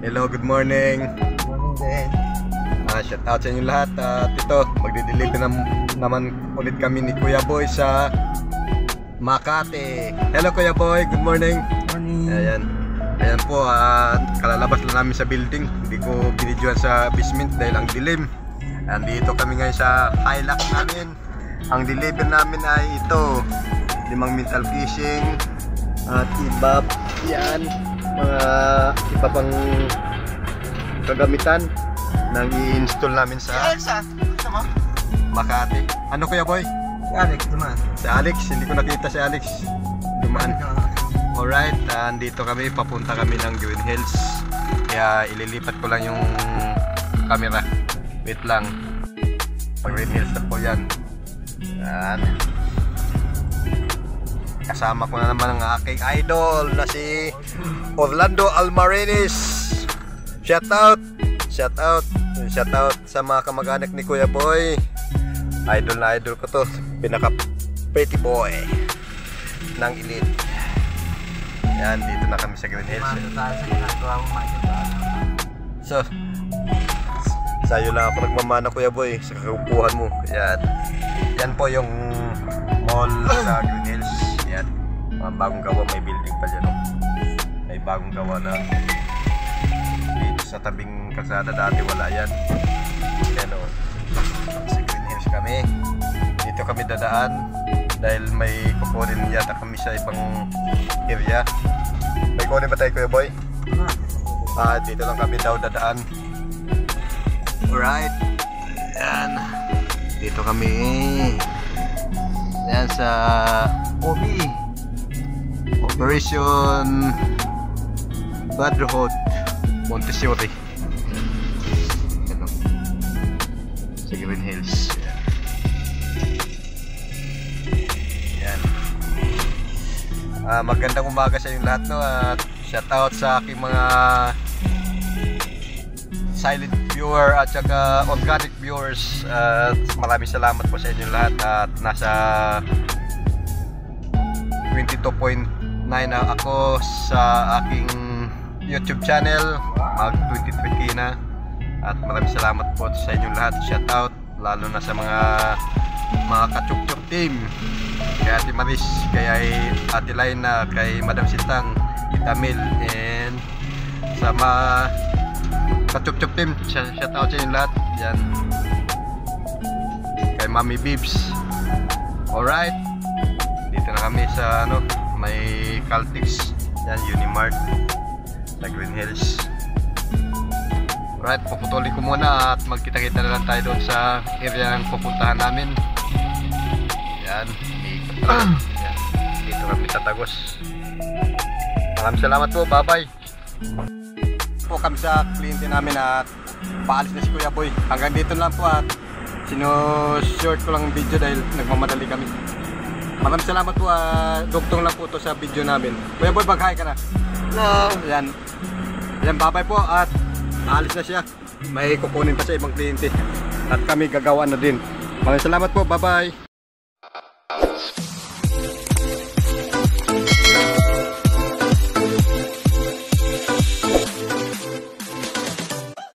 Hello, good morning. Good morning din. Shout out sa inyo lahat. Ito, magdi-deliver naman ulit kami ni Kuya Boy sa Makati. Hello Kuya Boy, good morning. Morning. Ayan po, kalalabas lang namin sa building. Hindi ko binidyoan sa basement dahil ang dilim. Andito kami ngayon sa Hilux namin. Ang deliver namin ay ito, 5 mental fishing at iba yan, mga iba pang kagamitan nang i-install namin sa Makati. Ano Kuya Boy? Si Alex naman. Si Alex, hindi ko nakita si Alex. Dumaan. Alright, andito kami, papunta kami ng Green Hills. Kaya ililipat ko lang yung camera. Wait lang. Green Hills na po yan. Yan. Kasama ko na naman ang aking idol na si Orlando Almarinis. Shout out sa mga kamag-anak ni Kuya Boy. Idol na idol ko to. Pinaka pretty boy ng Elite. Yan, dito na kami sa Green Hills. So, sa'yo lang ako nagmamana Kuya Boy sa kakupuhan mo. Yan po yung mall sa Green Hills. Yan, mga bagong gawa, may building pa dyan. May bagong gawa na dito sa tabing kalsada, dati wala yan. Yan o, sa Green Hills kami. Dito kami dadaan dahil may kukunin yata kami sa ibang area. May kukunin ba tayo Kuya Boy? Dito lang kami daw dadaan. Alright, yan, dito kami yan sa Operation Brotherhood Montessori. Ano? Sa Green Hills. Yan. Magandang umaga sa inyong lahat, no? At shout out sa aking mga silent viewer at saka organic viewers. Maraming salamat po sa inyong lahat. At nasa 22.9 na ako sa aking YouTube channel. Mag 23k na. At maraming salamat po sa inyong lahat. Shout out lalo na sa mga kachuk-chuk team, kay Ate Maris, kay Ate Laina, kay Madam Sintang, Itamil, and sa mga kachuk-chuk team. Shout out sa inyong lahat. Yan, kay Mami Bibs. Alright, dito na kami sa may Caltex. Yan, Unimart sa Green Hills. Alright, puputulin ko muna at magkita-kita na lang tayo doon sa area ng pupuntahan namin. Yan, yan, dito kami tatagos. Maraming salamat po, bye-bye. Po kami sa kliyente namin at paalis na si Kuya Boy. Hanggang dito lang po at sino-short ko lang video dahil nagmamadali kami. Maraming salamat po, dugtong lang po to sa video namin. Kuya Boy, mag-hi ka na. Hello. Yan, bye-bye po at aalis na siya. May kukunin pa sa ibang kliyente at kami gagawa na din. Maraming salamat po, bye-bye.